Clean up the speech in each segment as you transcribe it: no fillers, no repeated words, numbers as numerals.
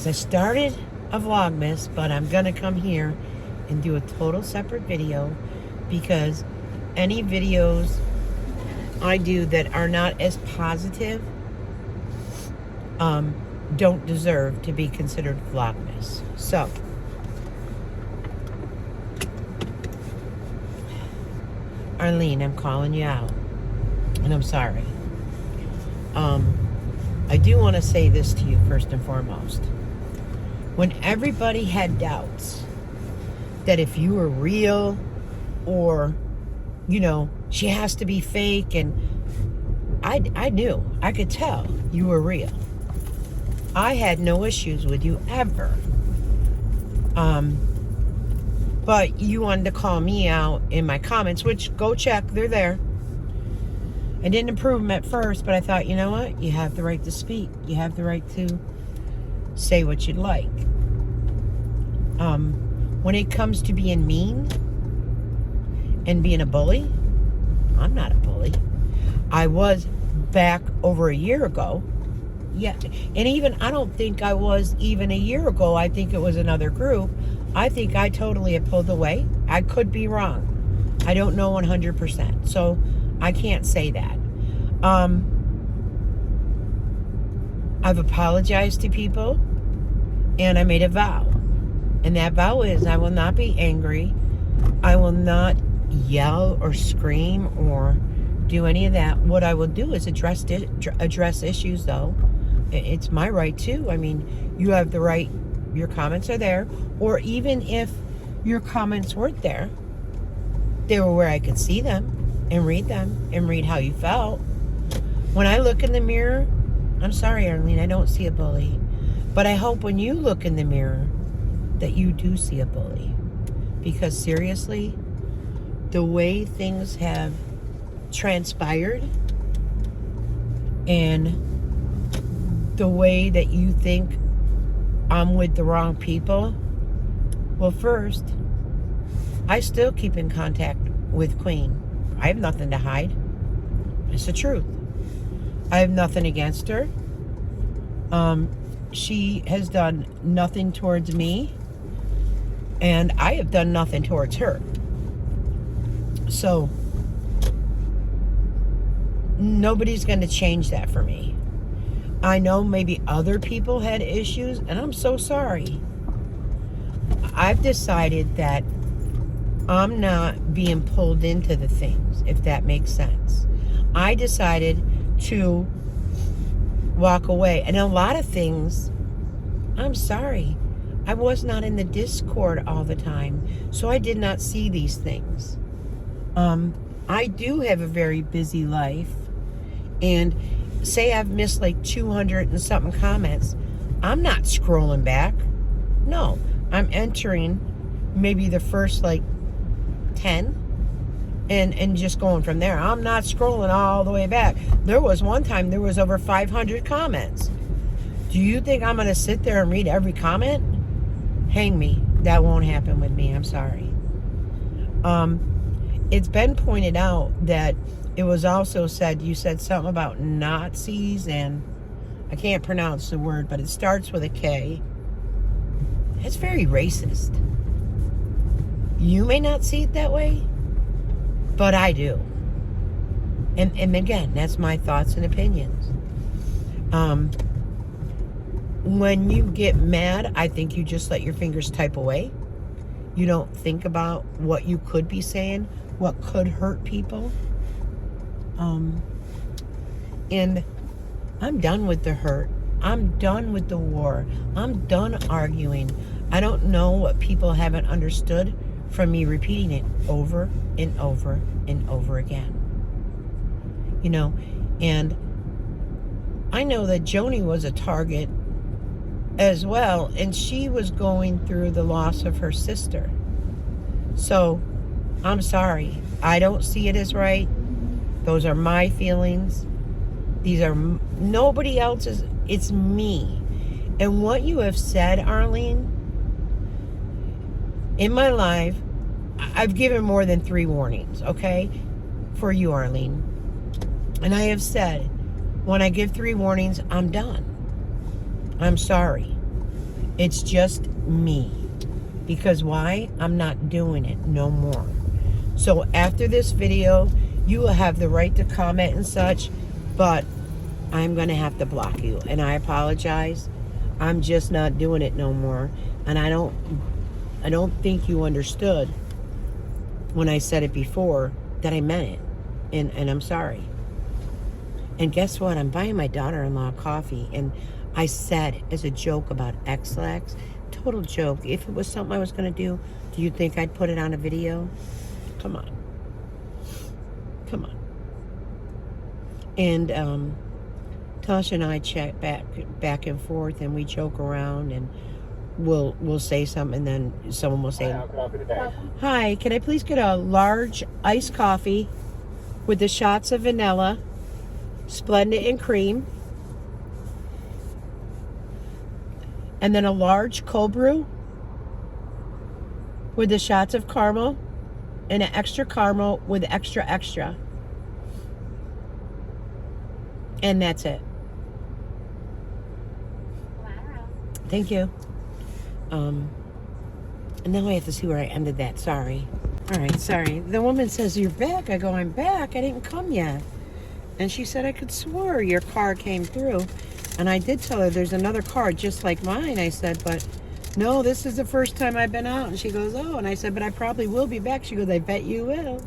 guys, I started a Vlogmas, but I'm going to come here and do a total separate video because any videos I do that are not as positive don't deserve to be considered Vlogmas. So, Arlene, I'm calling you out, and I'm sorry. I do want to say this to you first and foremost. When everybody had doubts that if you were real or, she has to be fake, and I knew, I could tell you were real. I had no issues with you ever. But you wanted to call me out in my comments, which go check, they're there. I didn't approve them at first, but I thought, you know what? You have the right to speak. You have the right to say what you'd like. When it comes to being mean and being a bully, I'm not a bully. I was back over a year ago. Yeah, and even, I don't think I was even a year ago. I think it was another group. I think I totally have pulled away. I could be wrong. I don't know 100%. So I can't say that. I've apologized to people, and I made a vow. And that vow is I will not be angry. I will not yell or scream or do any of that. What I will do is address issues, though. It's my right too. I mean, you have the right. Your comments are there. Or even if your comments weren't there, they were where I could see them and read how you felt. When I look in the mirror, I'm sorry, Arlene, I don't see a bully. But I hope when you look in the mirror that you do see a bully. Because seriously, the way things have transpired and the way that you think I'm with the wrong people, well, first, I still keep in contact with Queen. I have nothing to hide. It's the truth. I have nothing against her. She has done nothing towards me, and I have done nothing towards her. So, nobody's going to change that for me. I know maybe other people had issues, and I'm so sorry. I've decided that I'm not being pulled into the things, if that makes sense. I decided to walk away. And a lot of things, I'm sorry, I was not in the Discord all the time, so I did not see these things. I do have a very busy life, and say I've missed like 200 and something comments, I'm not scrolling back. No, I'm entering maybe the first like 10 and just going from there. I'm not scrolling all the way back. There was one time there was over 500 comments. Do you think I'm going to sit there and read every comment? Hang me. That won't happen with me. I'm sorry. It's been pointed out that it was also said, you said something about Nazis, and I can't pronounce the word, but it starts with a K. It's very racist. You may not see it that way, but I do. And again, that's my thoughts and opinions. When you get mad, I think you just let your fingers type away. You don't think about what you could be saying, what could hurt people. And I'm done with the hurt. I'm done with the war. I'm done arguing. I don't know what people haven't understood from me repeating it over and over and over again. And I know that Joni was a target as well, and she was going through the loss of her sister. So, I'm sorry. I don't see it as right. Those are my feelings. These are nobody else's. It's me. And what you have said, Arlene, in my life, I've given more than 3 warnings, okay? For you, Arlene. And I have said, when I give 3 warnings, I'm done. I'm sorry. It's just me. Because why? I'm not doing it no more. So after this video, you will have the right to comment and such, but I'm going to have to block you. And I apologize. I'm just not doing it no more. And I don't think you understood when I said it before that I meant it. And I'm sorry. And guess what? I'm buying my daughter-in-law coffee. And I said as a joke about X-Lax, total joke. If it was something I was going to do you think I'd put it on a video? Come on. Come on. And Tasha and I chat back and forth, and we joke around, and we'll say something, and then someone will say, "Hi, can I please get a large iced coffee with the shots of vanilla, Splendid and cream, and then a large cold brew with the shots of caramel, and an extra caramel with extra." And that's it. Wow. Thank you. And now I have to see where I ended that. Sorry. All right, sorry. The woman says, "You're back." I go, "I'm back. I didn't come yet." And she said, "I could swear your car came through." And I did tell her there's another car just like mine. I said, "But no, this is the first time I've been out." And she goes, "Oh." And I said, "But I probably will be back." She goes, "I bet you will."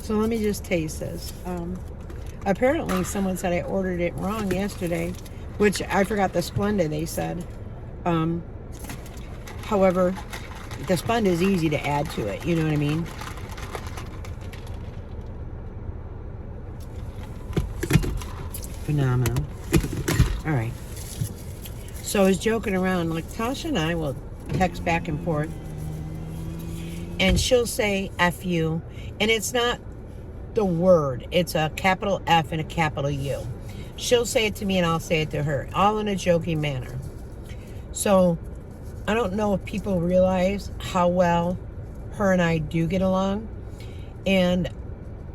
So let me just taste this. Apparently someone said I ordered it wrong yesterday, which I forgot the Splenda, they said. However, the Splenda is easy to add to it, you know what I mean? Phenomenal. All right. So I was joking around, like Tasha and I will text back and forth, and she'll say F you, and it's not the word, it's a capital F and a capital U. She'll say it to me and I'll say it to her, all in a joking manner. So I don't know if people realize how well her and I do get along. And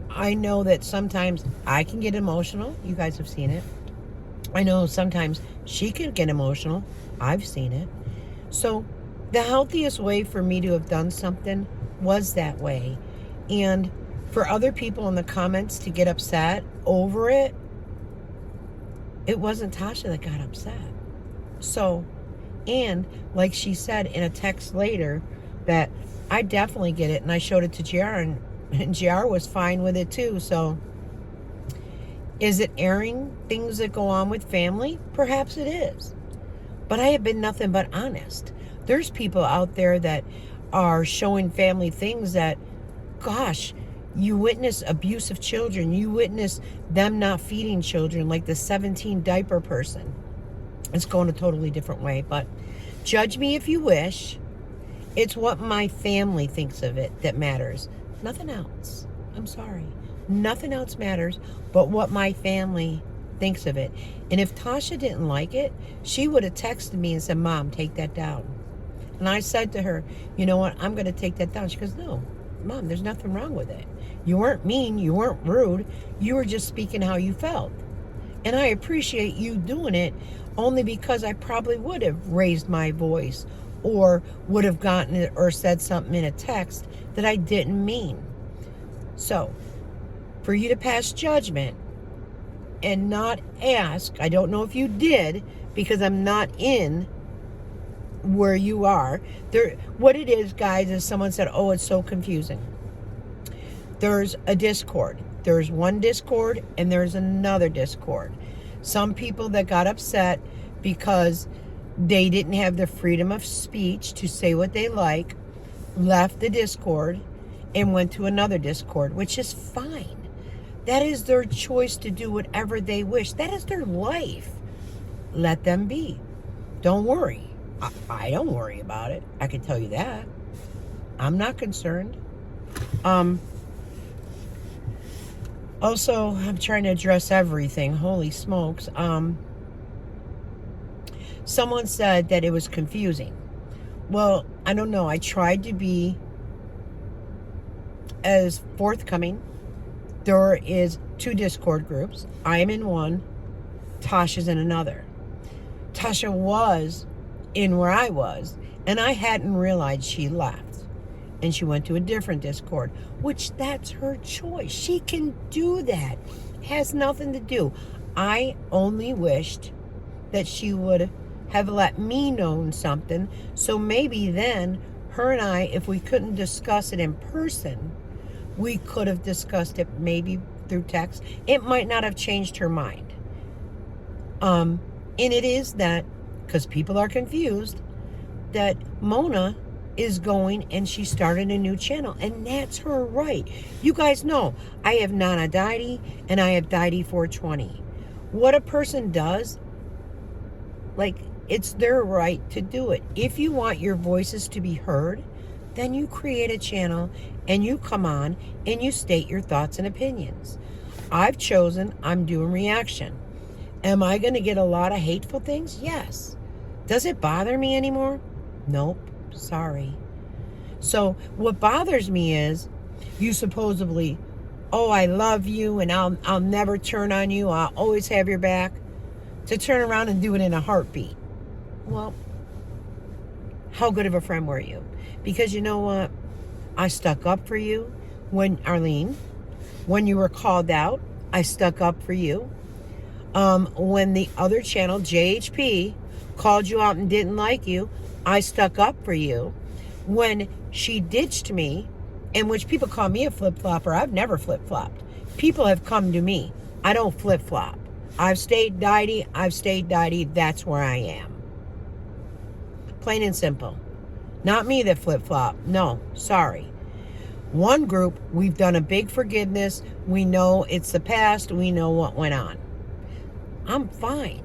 I know that sometimes I can get emotional. You guys have seen it. I know sometimes she can get emotional. I've seen it. So the healthiest way for me to have done something was that way. And for other people in the comments to get upset over it, it wasn't Tasha that got upset. So, and like she said in a text later, that I definitely get it, and I showed it to JR, and JR was fine with it too. So is it airing things that go on with family? Perhaps it is. But I have been nothing but honest. There's people out there that are showing family things that, gosh, you witness abuse of children. You witness them not feeding children, like the 17 diaper person. It's going a totally different way, but judge me if you wish. It's what my family thinks of it that matters. Nothing else. I'm sorry. Nothing else matters but what my family thinks of it. And if Tasha didn't like it, she would have texted me and said, "Mom, take that down." And I said to her, "You know what? I'm going to take that down." She goes, "No, Mom, there's nothing wrong with it. You weren't mean. You weren't rude. You were just speaking how you felt. And I appreciate you doing it, only because I probably would have raised my voice or would have gotten it or said something in a text that I didn't mean." So for you to pass judgment and not ask, I don't know if you did, because I'm not in where you are. There, what it is, guys, is someone said, "Oh, it's so confusing." There's a Discord. There's one Discord and there's another Discord. Some people that got upset because they didn't have the freedom of speech to say what they like left the Discord and went to another Discord, which is fine. That is their choice to do whatever they wish. That is their life. Let them be. Don't worry. I don't worry about it. I can tell you that. I'm not concerned. Also, I'm trying to address everything. Holy smokes. Someone said that it was confusing. Well, I don't know. I tried to be as forthcoming. There is 2 Discord groups. I am in one. Tasha's in another. Tasha was in where I was, and I hadn't realized she left. And she went to a different Discord, which that's her choice. She can do that. Has nothing to do. I only wished that she would have let me know something, so maybe then her and I, if we couldn't discuss it in person, we could have discussed it maybe through text. It might not have changed her mind. And it is that, because people are confused, that Mona is going and she started a new channel, and that's her right. You guys know I have Nana Dy-Dee and I have Dy-Dee 420. What a person does, like, it's their right to do it. If you want your voices to be heard, then you create a channel and you come on and you state your thoughts and opinions. I've chosen, I'm doing reaction. Am I going to get a lot of hateful things? Yes. Does it bother me anymore? Nope. Sorry. So what bothers me is you supposedly, oh, I love you and I'll never turn on you. I'll always have your back. To turn around and do it in a heartbeat. Well, how good of a friend were you? Because you know what? I stuck up for you when, Arlene, when you were called out, I stuck up for you. When the other channel, JHP, called you out and didn't like you, I stuck up for you. When she ditched me, in which people call me a flip-flopper, I've never flip-flopped. People have come to me. I don't flip-flop. I've stayed Dy-Dee, I've stayed Dy-Dee, that's where I am. Plain and simple. Not me that flip-flop. No, sorry. One group, we've done a big forgiveness. We know it's the past. We know what went on. I'm fine.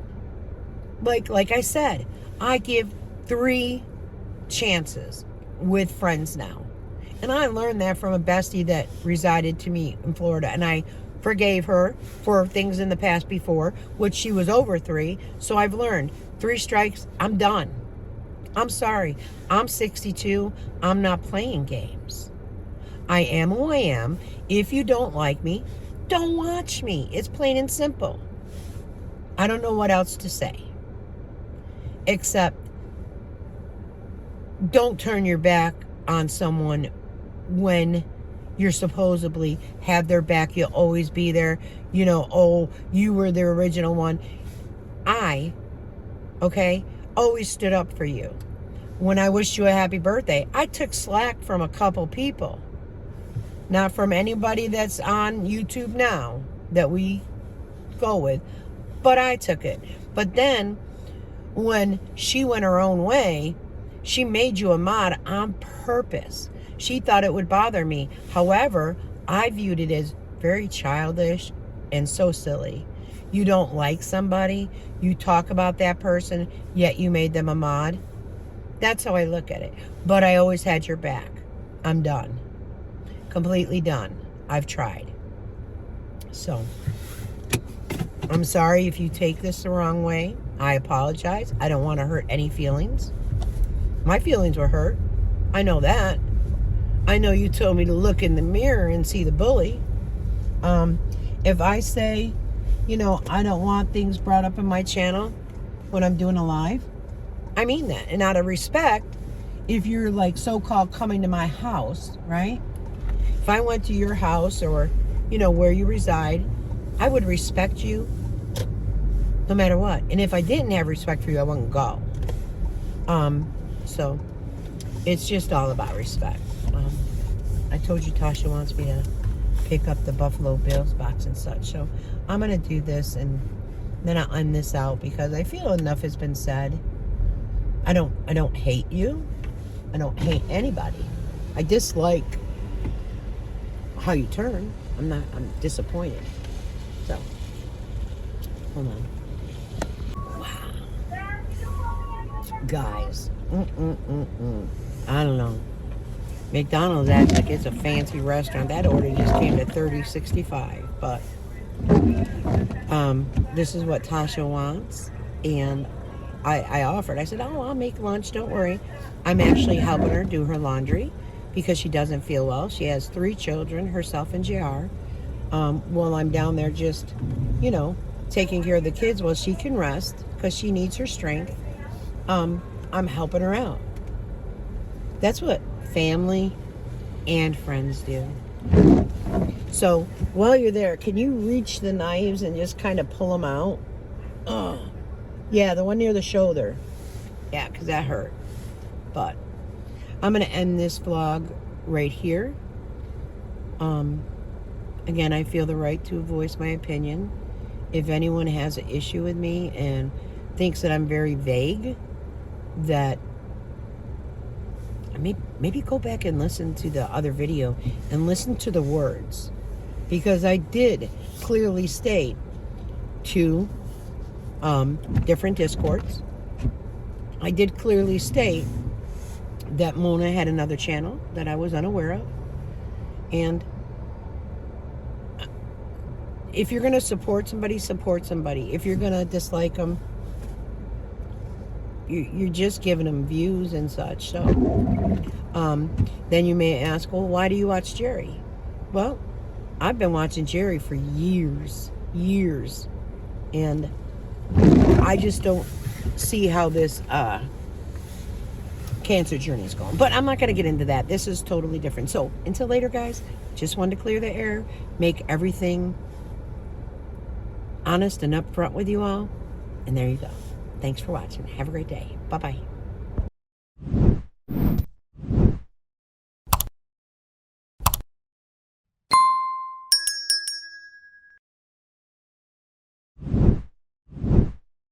Like I said, I give 3 chances with friends now. And I learned that from a bestie that resided to me in Florida. And I forgave her for things in the past before, which she was over 3. So I've learned 3 strikes, I'm done. I'm sorry. I'm 62. I'm not playing games. I am who I am. If you don't like me, don't watch me. It's plain and simple. I don't know what else to say. Except, don't turn your back on someone when you're supposedly have their back. You'll always be there. You know, oh, you were the original one. I, always stood up for you. When I wished you a happy birthday, I took slack from a couple people. Not from anybody that's on YouTube now that we go with. But I took it. But then, when she went her own way, she made you a mod on purpose. She thought it would bother me. However, I viewed it as very childish and so silly. You don't like somebody, you talk about that person, yet you made them a mod. That's how I look at it. But I always had your back. I'm done. Completely done. I've tried. So, I'm sorry if you take this the wrong way. I apologize. I don't want to hurt any feelings. My feelings were hurt. I know that. I know you told me to look in the mirror and see the bully. If I say, you know, I don't want things brought up in my channel when I'm doing a live, I mean that. And out of respect, if you're like so-called coming to my house, right? If I went to your house or, you know, where you reside, I would respect you no matter what. And if I didn't have respect for you, I wouldn't go. So it's just all about respect. I told you Tasha wants me to pick up the Buffalo Bills box and such. So I'm going to do this and then I'll end this out because I feel enough has been said. I don't hate you. I don't hate anybody. I dislike how you turn. I'm disappointed. So, hold on. Wow. Guys. I don't know. McDonald's acts like it's a fancy restaurant. That order just came to $30.65. But this is what Tasha wants. And I offered. I said, oh, I'll make lunch. Don't worry. I'm actually helping her do her laundry because she doesn't feel well. She has 3 children, herself and JR. While I'm down there just, you know, taking care of the kids while she can rest because she needs her strength. I'm helping her out. That's what family and friends do. So while you're there, can you reach the knives and just kind of pull them out? Oh, yeah, the one near the shoulder. Yeah, because that hurt. But I'm going to end this vlog right here. Again, I feel the right to voice my opinion. If anyone has an issue with me and thinks that I'm very vague, that maybe go back and listen to the other video and listen to the words, because I did clearly state two different discords. I did clearly state that Mona had another channel that I was unaware of. And if you're going to support somebody, support somebody. If you're going to dislike them, you're just giving them views and such. So then you may ask, well, why do you watch Jerry? Well, I've been watching Jerry for years. And I just don't see how this cancer journey is going. But I'm not going to get into that. This is totally different. So until later, guys, just wanted to clear the air, make everything honest and upfront with you all. And there you go. Thanks for watching. Have a great day. Bye-bye.